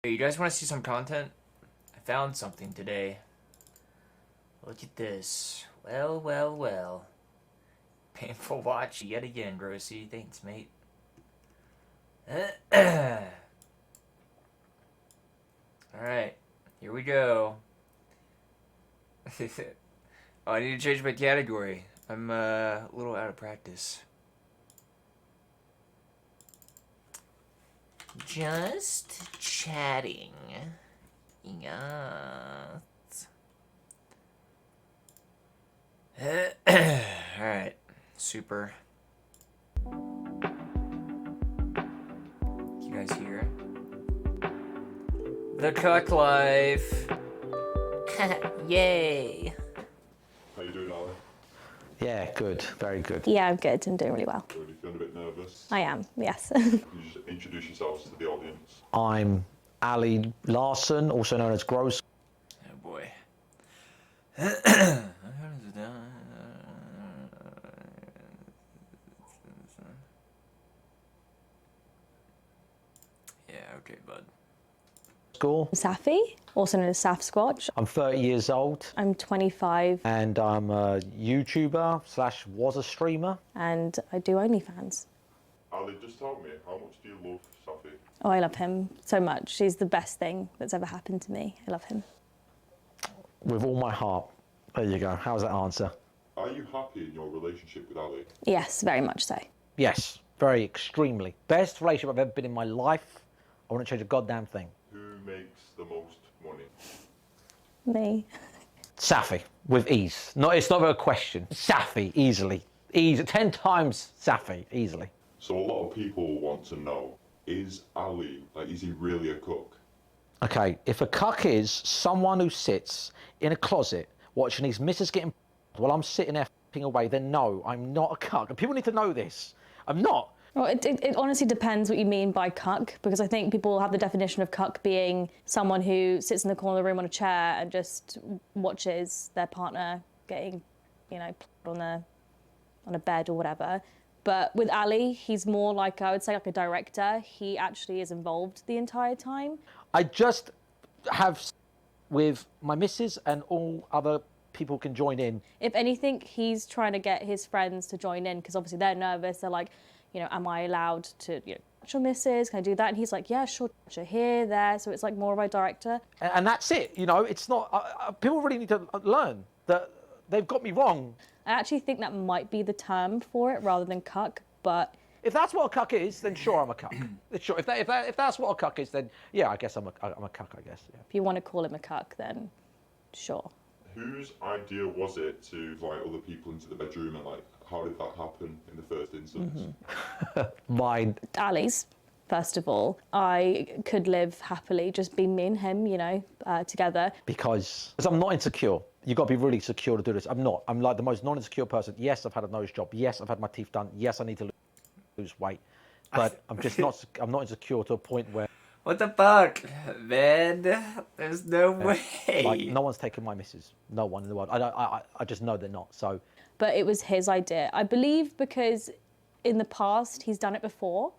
Hey, you guys want to see some content? I found something today. Look at this. Well, well, well. Painful watch yet again, Grossy. Thanks, mate. Alright, here we go. Oh, I need to change my category. I'm a little out of practice. Just chatting. Yes. Alright, super. You guys hear? The cuck life. Yay. How you doing, Ali? Yeah, good. Very good. Yeah, I'm good. I'm doing really well. Are you feeling a bit nervous? I am, yes. Can you just introduce yourselves to the audience? I'm Ali Larson, also known as Gross. Oh boy. Yeah, okay, bud. School. Safi, also known as Sasquatch. I'm 30 years old I'm 25 and I'm a YouTuber / was a streamer. and I do OnlyFans. Ali, just tell me, how much do you love Safi? Oh, I love him so much. He's the best thing that's ever happened to me. I love him. With all my heart. There you go. How's that answer? Are you happy in your relationship with Ali? Yes, very much so. Yes, very extremely. Best relationship I've ever been in my life. I wouldn't change a goddamn thing. Who makes the most money? Me. Safi, with ease. It's not a question. Safi, easily. Easy. 10 times Safi, easily. So a lot of people want to know, is Ali, is he really a cook? Okay, if a cuck is someone who sits in a closet watching his missus getting while I'm sitting there f***ing away, then no, I'm not a cuck. And people need to know this. I'm not. Well, it honestly depends what you mean by cuck, because I think people have the definition of cuck being someone who sits in the corner of the room on a chair and just watches their partner getting, on a bed or whatever. But with Ali, he's more like, I would say, like a director. He actually is involved the entire time. I just have with my missus and all other people can join in. If anything, he's trying to get his friends to join in, because obviously they're nervous. They're like, am I allowed to, touch your missus? Can I do that? And he's like, yeah, sure, touch her here, there. So it's like more of a director. And that's it. It's not, people really need to learn that they've got me wrong. I actually think that might be the term for it rather than cuck, but If that's what a cuck is, then sure, I'm a cuck. Sure, if that's what a cuck is, then yeah, I guess I'm a cuck, I guess. Yeah. if you want to call him a cuck, then sure. Whose idea was it to invite other people into the bedroom, and how did that happen in the first instance? Mine. Ali's, first of all, I could live happily, just be me and him, together. Because I'm not insecure. You've got to be really secure to do this. I'm not. I'm like the most non-insecure person. Yes, I've had a nose job. Yes, I've had my teeth done. Yes, I need to lose weight. But I'm just not. I'm not insecure to a point where. What the fuck, man? There's no way. Like no one's taken my missus. No one in the world. I just know they're not. So. But it was his idea, I believe, because in the past he's done it before,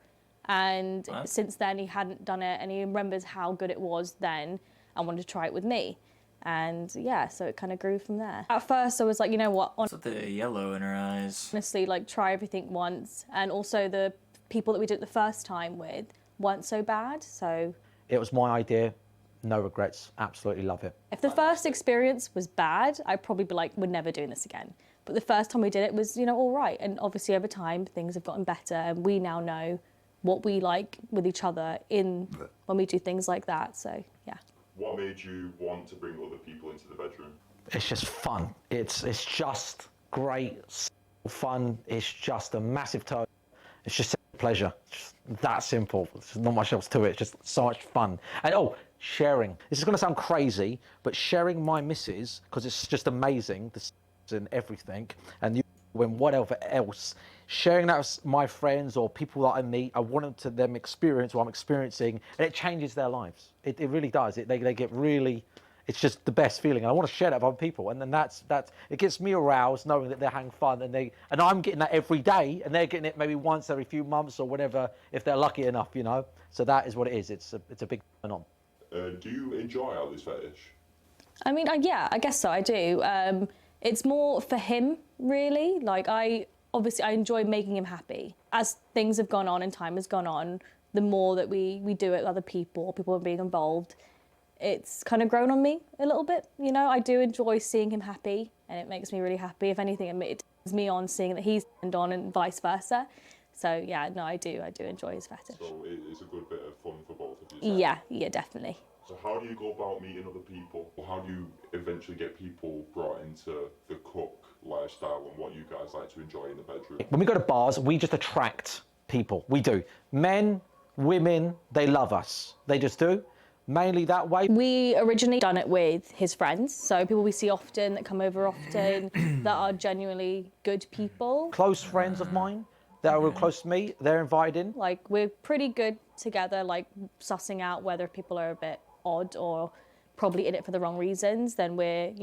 and since then he hadn't done it, and he remembers how good it was then, and wanted to try it with me. And yeah, so it kind of grew from there. At first I was like, you know what, What's with the yellow in her eyes? honestly, try everything once. And also the people that we did it the first time with weren't so bad, so. It was my idea. No regrets. Absolutely love it. If the first experience was bad, I'd probably be like, we're never doing this again. But the first time we did it was, all right. And obviously over time, things have gotten better, and we now know what we like with each other when we do things like that, so yeah. What made you want to bring other people into the bedroom? It's just fun. It's just great fun. It's just a massive turn. It's just a pleasure. It's just that simple. There's not much else to it. It's just so much fun. And sharing. This is going to sound crazy, but sharing my missus, because it's just amazing, and everything, and whatever else, sharing that with my friends or people that I meet, I want them experience what I'm experiencing, and it changes their lives. It really does. They get really, it's just the best feeling. I want to share that with other people, and then that's it gets me aroused knowing that they're having fun, and I'm getting that every day, and they're getting it maybe once every few months or whatever if they're lucky enough, So that is what it is. It's a big turn on. Do you enjoy Ali's fetish? I mean, yeah, I guess so. I do. It's more for him, really. Like, I enjoy making him happy. As things have gone on and time has gone on, the more that we do it with other people are being involved, it's kind of grown on me a little bit. You know, I do enjoy seeing him happy, and it makes me really happy. If anything, it turns me on seeing that he's turned on, and vice versa. So yeah, no, I do enjoy his fetish. So it's a good bit of fun for both of you. Yeah, definitely. So how do you go about meeting other people? Or how do you eventually get people brought into the cuck lifestyle and what you guys like to enjoy in the bedroom? When we go to bars, we just attract people. We do. Men, women, they love us. They just do. Mainly that way. We originally done it with his friends, so people we see often, that come over often, that are genuinely good people. Close friends of mine that are real close to me, they're invited in. Like, we're pretty good together, like sussing out whether people are a bit odd or probably in it for the wrong reasons, then we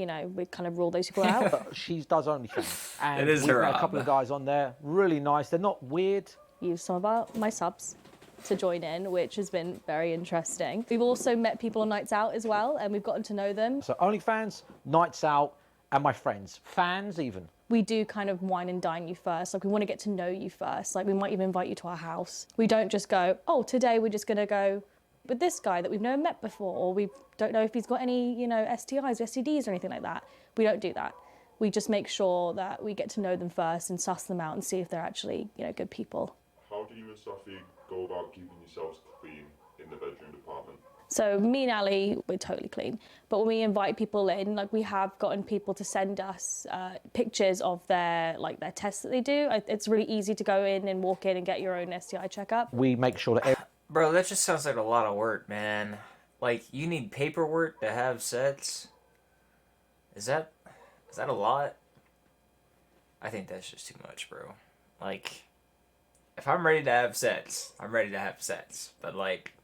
kind of rule those people out. But she does OnlyFans. And It is we've her met a job. couple of guys on there, really nice. They're not weird. Use some of my subs to join in, which has been very interesting. We've also met people on nights out as well, and we've gotten to know them. So OnlyFans, nights out, and my friends, fans even. We do kind of wine and dine you first. Like, we want to get to know you first. Like, we might even invite you to our house. We don't just go, oh, today we're just going to go with this guy that we've never met before, or we don't know if he's got any, STIs or STDs or anything like that. We don't do that. We just make sure that we get to know them first and suss them out and see if they're actually, good people. How do you and Safi go about keeping yourselves clean in the bedroom department? So me and Ali, we're totally clean. But when we invite people in, like, we have gotten people to send us pictures of their tests that they do. It's really easy to go in and walk in and get your own STI checkup. We make sure that Bro, that just sounds like a lot of work, man. Like, you need paperwork to have sex? Is that a lot? I think that's just too much, bro. Like, if I'm ready to have sex, I'm ready to have sex. But, like,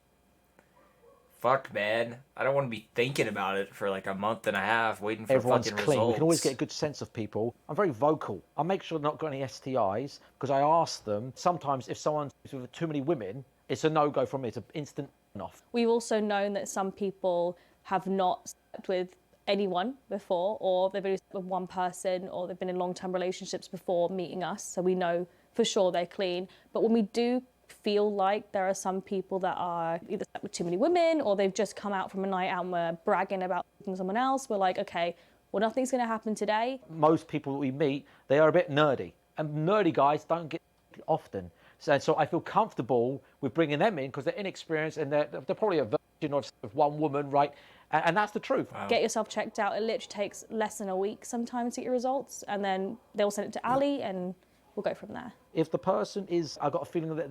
fuck, man. I don't want to be thinking about it for, like, a month and a half, waiting for everyone's fucking clean. results. We can always get a good sense of people. I'm very vocal. I make sure they've not got any STIs because I ask them. Sometimes if someone's with too many women, it's a no-go from me. It's an instant off. We've also known that some people have not slept with anyone before, or they've only slept with one person, or they've been in long-term relationships before meeting us, so we know for sure they're clean. But when we do feel like there are some people that are either slept with too many women, or they've just come out from a night out and we're bragging about someone else, we're like, okay, well, nothing's going to happen today. Most people that we meet, they are a bit nerdy. And nerdy guys don't get often. So I feel comfortable with bringing them in because they're inexperienced and they're probably a virgin of one woman, right? And that's the truth. Wow. Get yourself checked out. It literally takes less than a week sometimes to get your results, and then they'll send it to Ali and we'll go from there. If the person is, I've got a feeling that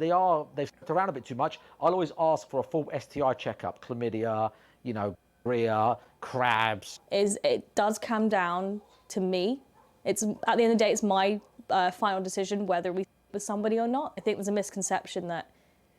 they've stepped around a bit too much, I'll always ask for a full STI checkup, chlamydia, gonorrhea, crabs. It does come down to me. It's at the end of the day, it's my final decision whether we with somebody or not. I think there's a misconception that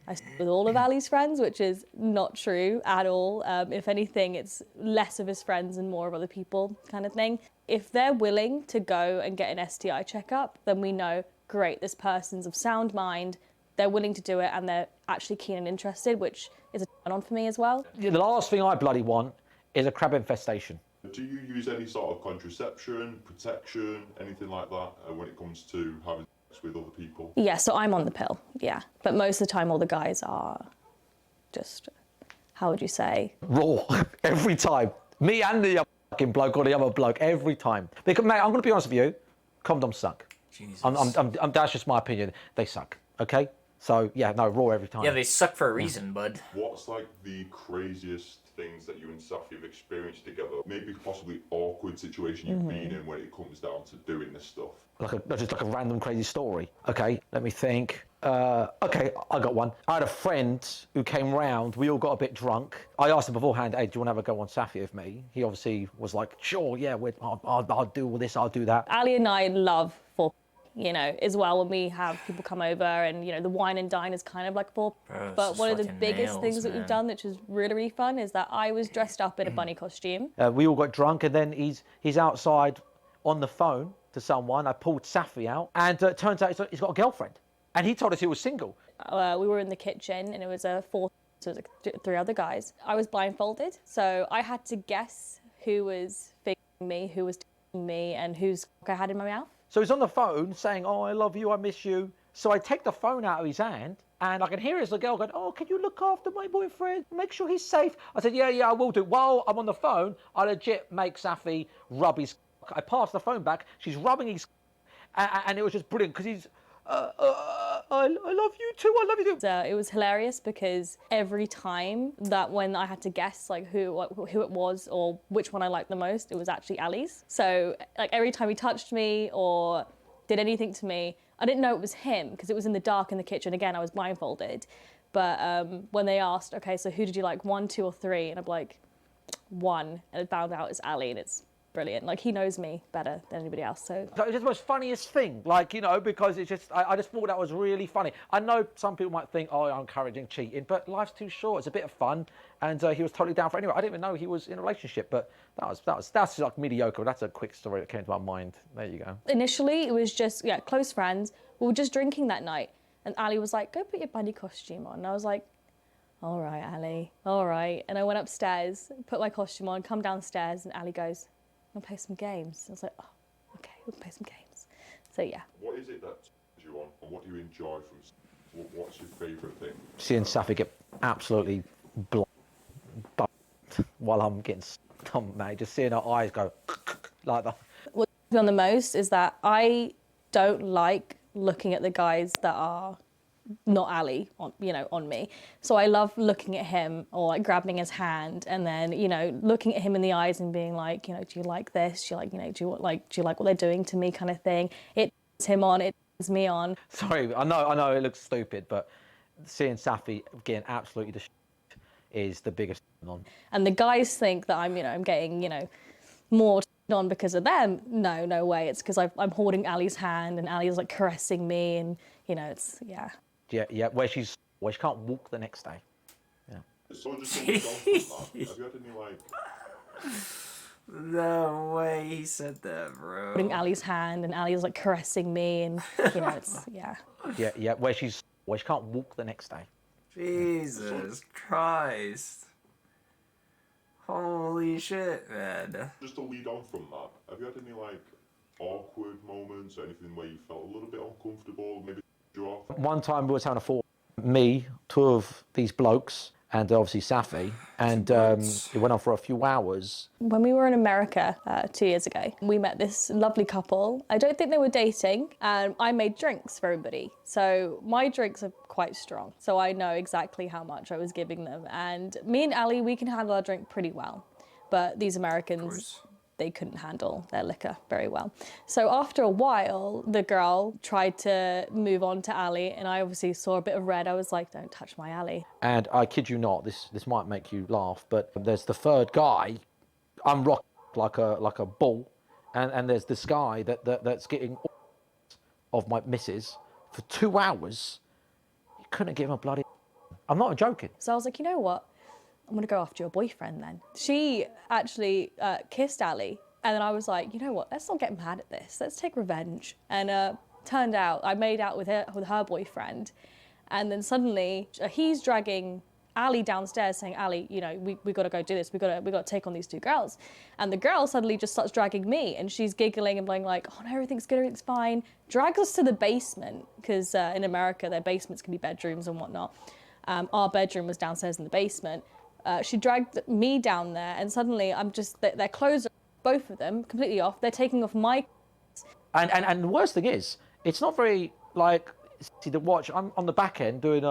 I sleep with all of Ali's friends, which is not true at all. If anything, it's less of his friends and more of other people kind of thing. If they're willing to go and get an STI checkup, then we know, great, this person's of sound mind, they're willing to do it, and they're actually keen and interested, which is a turn on for me as well. The last thing I bloody want is a crab infestation. Do you use any sort of contraception, protection, anything like that when it comes to having sex with other people? Yeah, so I'm on the pill, yeah. But most of the time, all the guys are just, how would you say? Raw, every time. Me and the other fucking bloke or the other bloke, every time. Because, mate, I'm going to be honest with you, condoms suck. Jesus. That's just my opinion. They suck, okay? So, yeah, no, raw every time. Yeah, they suck for a reason, bud. What's like the craziest things that you and Safi have experienced together? Maybe possibly awkward situation you've been in when it comes down to doing this stuff. Just like a random crazy story. Okay, let me think. Okay, I got one. I had a friend who came round. We all got a bit drunk. I asked him beforehand, hey, do you want to have a go on Safi with me? He obviously was like, sure, yeah, I'll do all this, I'll do that. Ali and I love foreplay, as well, when we have people come over and, the wine and dine is kind of like foreplay. Bro, it's But just one of the fucking biggest nails, things that we've man. done, which is really, really fun, is that I was dressed up in a bunny costume. We all got drunk, and then he's outside on the phone to someone. I pulled Safi out, and it turns out he's got a girlfriend. And he told us he was single. We were in the kitchen, and it was a 4 So it was like 3 other guys. I was blindfolded, so I had to guess who was fingering me, who was touching me, and whose cock I had in my mouth. So he's on the phone saying, "Oh, I love you, I miss you." So I take the phone out of his hand, and I can hear his girl going, "Oh, can you look after my boyfriend? Make sure he's safe." I said, "Yeah, I will do." While I'm on the phone, I legit make Safi rub his cock. I pass the phone back. She's rubbing his cock, and it was just brilliant because he's, I love you too, I love you too. So it was hilarious because every time that when I had to guess like who it was or which one I liked the most, it was actually Ali's. So like every time he touched me or did anything to me, I didn't know it was him because it was in the dark in the kitchen. Again, I was blindfolded. But when they asked, okay, so who did you like, 1, 2, or 3? And I'm like, 1. And I found out it's Ali, and it's brilliant. Like, he knows me better than anybody else. So It's just the most funniest thing, like, you know, because it's just, I just thought that was really funny. I know some people might think, oh, I'm encouraging cheating, but life's too short. It's a bit of fun. And he was totally down for it anyway. I didn't even know he was in a relationship, but that's like mediocre. That's a quick story that came to my mind. There you go. initially, it was just, yeah, close friends. We were just drinking that night. And Ali was like, go put your bunny costume on. And I was like, all right, Ali, all right. And I went upstairs, put my costume on, come downstairs, and Ali goes, we'll play some games. I was like, oh, okay, we'll play some games. So, yeah. What is it that turns you on, and what do you enjoy from? What's your favourite thing? Seeing Safi get absolutely blind while I'm getting stumped, mate. Just seeing her eyes go like that. What turns me on the most is that I don't like looking at the guys that are not Ali on me. So I love looking at him or like grabbing his hand and then, looking at him in the eyes and being like, do you like this? Do you like, do you like what they're doing to me kind of thing? It turns him on, it turns me on. Sorry, I know it looks stupid, but seeing Safi getting absolutely is the biggest on. And the guys think that I'm getting, more on because of them. No way. It's because I'm holding Ali's hand and Ali's like caressing me and, it's, yeah. Yeah, where she can't walk the next day. Yeah. So just on the golf from that, have you had any like? No way he said that, bro. Holding Ali's hand and Ali's like caressing me and, it's, yeah. Yeah, where she can't walk the next day. Jesus Christ. Holy shit, man. Just to lead on from that, have you had any like awkward moments or anything where you felt a little bit uncomfortable, maybe you off? One time we were having a fall, me, 2 of these blokes, and obviously Safi, and it went on for a few hours. When we were in America 2 years ago, we met this lovely couple. I don't think they were dating, and I made drinks for everybody. So my drinks are quite strong, so I know exactly how much I was giving them. And me and Ali, we can handle our drink pretty well, but these Americans, they couldn't handle their liquor very well. So after a while, the girl tried to move on to Ali, and I obviously saw a bit of red. I was like, don't touch my Ali. And I kid you not, this might make you laugh, but there's the third guy. I'm rocking like a bull, and there's this guy that's getting of my missus for 2 hours. You couldn't give him a bloody. I'm not joking. So I was like, you know what? I'm gonna go after your boyfriend then. She actually kissed Ali, and then I was like, you know what? Let's not get mad at this. Let's take revenge. And turned out I made out with her boyfriend, and then suddenly he's dragging Ali downstairs, saying, Ali, we got to go do this. We got to take on these 2 girls, and the girl suddenly just starts dragging me, and she's giggling and being like, oh no, everything's good, everything's fine. Drags us to the basement because in America their basements can be bedrooms and whatnot. Our bedroom was downstairs in the basement. She dragged me down there, and suddenly I'm just, their clothes are, both of them, completely off. They're taking off my And the worst thing is, it's not very, like, see the watch, I'm on the back end doing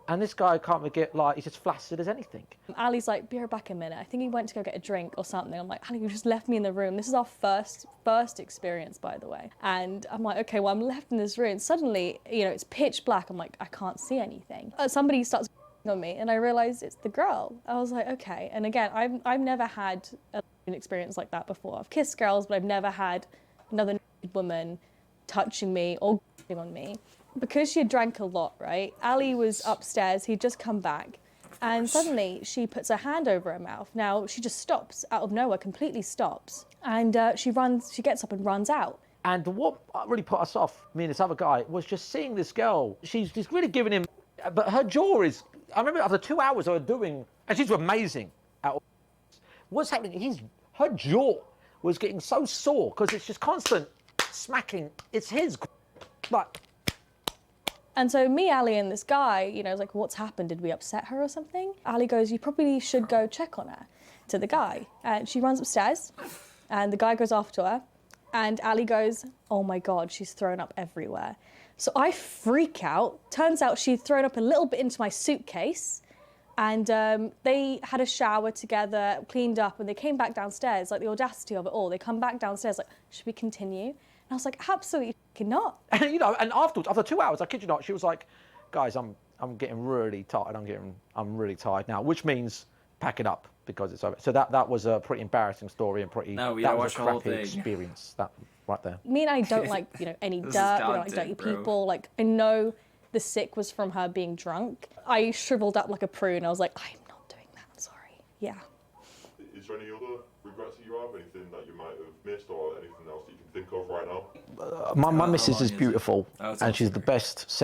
and this guy can't get, like, he's just flaccid as anything. Ali's like, be right back a minute. I think he went to go get a drink or something. I'm like, Ali, you just left me in the room. This is our first experience, by the way. And I'm like, okay, well, I'm left in this room. Suddenly, it's pitch black. I'm like, I can't see anything. Somebody starts on me, and I realized it's the girl. I was like, okay. And again, I've never had an experience like that before. I've kissed girls, but I've never had another naked woman touching me or on me. Because she had drank a lot, right? Ali was upstairs, he'd just come back, and suddenly she puts her hand over her mouth. Now, she just stops out of nowhere, completely stops, and she gets up and runs out. And what really put us off, me and this other guy, was just seeing this girl. She's really giving him, but her jaw is I remember after 2 hours of her doing, and she's amazing at all. What's happening? Her jaw was getting so sore because it's just constant smacking. It's his, like. And so me, Ali, and this guy, you know, was like, what's happened? Did we upset her or something? Ali goes, you probably should go check on her, to the guy. And she runs upstairs, and the guy goes after her, and Ali goes, oh my God, she's thrown up everywhere. So I freak out. Turns out she'd thrown up a little bit into my suitcase, and they had a shower together, cleaned up, and they came back downstairs. Like, the audacity of it all. They come back downstairs like, should we continue? And I was like, absolutely not. And you know, and afterwards, after 2 hours, I kid you not, she was like, guys, I'm getting really tired. I'm really tired now, which means pack it up because it's over. So that was a pretty embarrassing story and pretty No, we that gotta was watch a the whole crappy thing. experience. That right there. Me and I don't like, you know, any This is dirt. We don't like content, dirty bro. people. Like, I know the sick was from her being drunk. I shriveled up like a prune. I was like, I'm not doing that. I'm sorry. Yeah. Is there any other regrets that you have? Anything that you might have missed or anything else that you can think of right now? My How missus long is is it? beautiful, Oh, it's and she's awesome. the best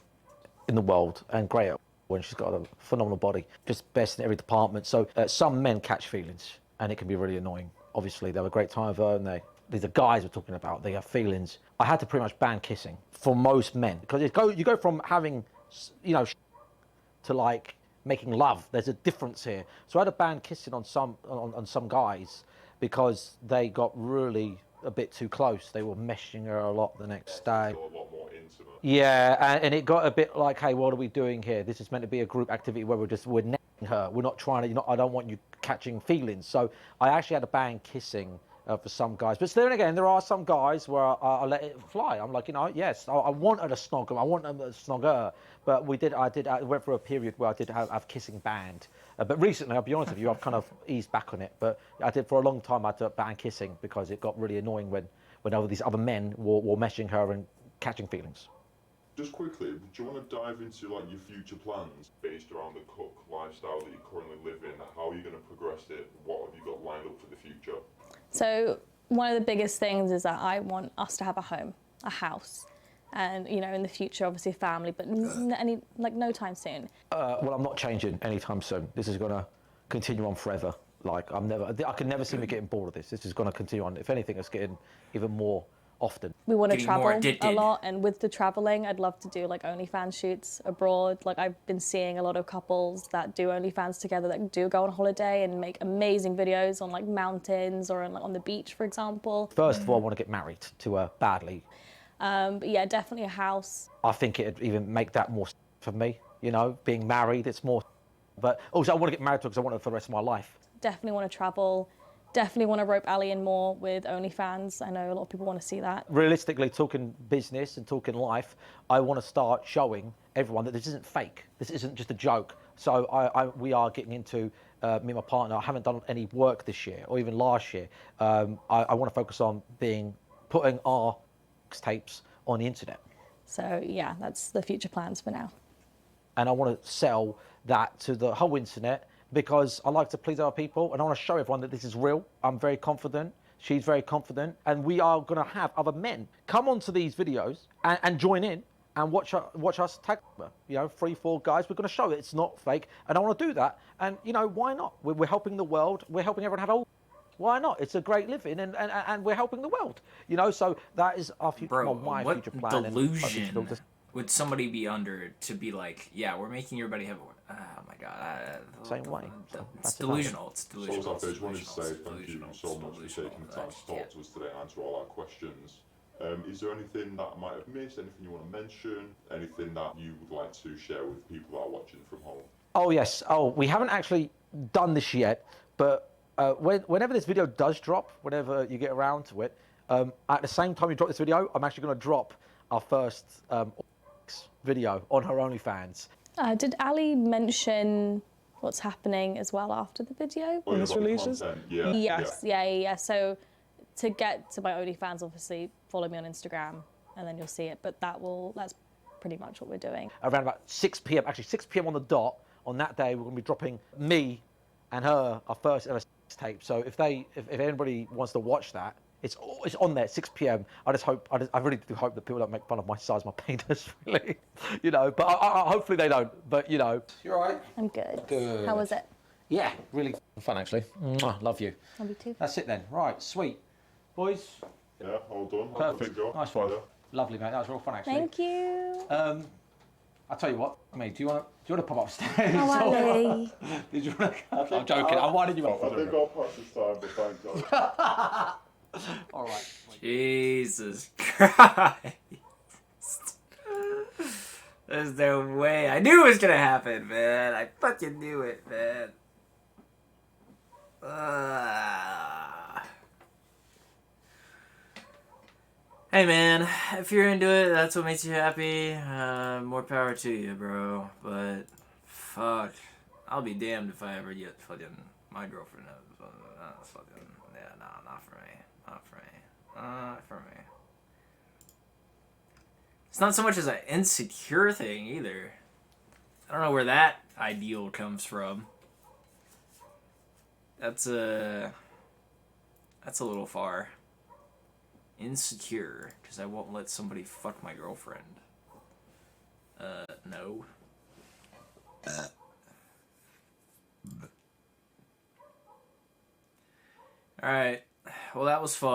in the world and great at when she's got a phenomenal body, just best in every department. So some men catch feelings, and it can be really annoying. Obviously, they have a great time with her, and these are guys we're talking about. They have feelings. I had to pretty much ban kissing for most men because you go from having, you know, to like making love. There's a difference here. So I had to ban kissing on some guys because they got really a bit too close. They were meshing her a lot the next day. Still a lot more intimate. Yeah, and it got a bit like, hey, what are we doing here? This is meant to be a group activity where we're necking her. We're not trying to, I don't want you catching feelings. So I actually had to ban kissing for some guys. But then again, there are some guys where I let it fly. I'm like, you know, yes, I want her to snog him. I want her to snog her. But I went through a period where I did have kissing banned. But recently, I'll be honest with you, I've kind of eased back on it. But I did for a long time, I had to ban kissing because it got really annoying when all these other men were meshing her and catching feelings. Just quickly, do you want to dive into like your future plans based around the cuck lifestyle that you currently live in? How are you going to progress it? What have you got lined up for the future? So one of the biggest things is that I want us to have a home, a house. And, you know, in the future, obviously a family, but no time soon. Well, I'm not changing anytime soon. This is going to continue on forever. Like, I can never see me getting bored of this. This is going to continue on. If anything, it's getting even more often. We want to Getting more travel a addicted. lot, and with the traveling, I'd love to do like OnlyFans shoots abroad. Like, I've been seeing a lot of couples that do OnlyFans together that do go on holiday and make amazing videos on like mountains or on the beach, for example. First of all, I want to get married to her badly. But yeah, definitely a house. I think it'd even make that more for me, you know, being married, it's more. But also, I want to get married to her because I want her for the rest of my life. Definitely want to travel. Definitely want to rope Ali in more with OnlyFans. I know a lot of people want to see that. Realistically, talking business and talking life, I want to start showing everyone that this isn't fake. This isn't just a joke. So we are getting into, me and my partner, I haven't done any work this year or even last year. I want to focus on putting our tapes on the internet. So yeah, that's the future plans for now. And I want to sell that to the whole internet because I like to please other people and I want to show everyone that this is real. I'm very confident. She's very confident. And we are going to have other men come onto these videos and join in and watch us tag them. You know, 3-4 guys. We're going to show that it's not fake. And I want to do that. And, you know, why not? We're helping the world. We're helping everyone have a... Why not? It's a great living and we're helping the world. You know, so that is our future, Bro, my what future plan. delusion would somebody be under to be like, yeah, we're making everybody have a... Oh my God. Same way. So It's that's delusional. It's delusional. So, it's I just wanted to delusional, say it's thank you delusional, so it's much for delusional. taking the time to talk Yeah. to us today and answer all our questions. Is there anything that I might have missed, anything you want to mention, anything that you would like to share with people that are watching from home? Oh, yes. Oh, we haven't actually done this yet, but whenever this video does drop, whenever you get around to it, at the same time you drop this video, I'm actually going to drop our first video on her OnlyFans. Did Ali mention what's happening as well after the video? When this releases? Yeah. Yes, yeah. So to get to my OnlyFans, obviously follow me on Instagram and then you'll see it. But that's pretty much what we're doing. Around about 6 p.m., actually 6 p.m. on the dot, on that day, we're going to be dropping me and her, our first ever sex tape. So if anybody wants to watch that, It's on there, 6 p.m. I really do hope that people don't make fun of my size, my penis, really. You know, but hopefully they don't. But you know, you're all right. I'm good. Good. How was it? Yeah, really fun actually. Mwah, love you. Love you too. That's it then. Right, sweet, boys. Yeah, all done. Perfect. Nice one. Yeah. Lovely, mate. That was real fun actually. Thank you. I'll tell you what, mate. Do you want to pop upstairs? Oh, Ali. Did you want to? I'm joking. I'm winding you up. I think I'll pass this time, but thanks, Alex. All right. Jesus Christ. There's no way. I knew it was gonna happen, man. I fucking knew it, man. Hey, man. If you're into it, that's what makes you happy. More power to you, bro. But fuck, I'll be damned if I ever get fucking my girlfriend. Fucking yeah, nah, not for me. Not for me. Not for me. It's not so much as an insecure thing either. I don't know where that ideal comes from. That's a little far. Insecure because I won't let somebody fuck my girlfriend. No. All right. Well, that was fun.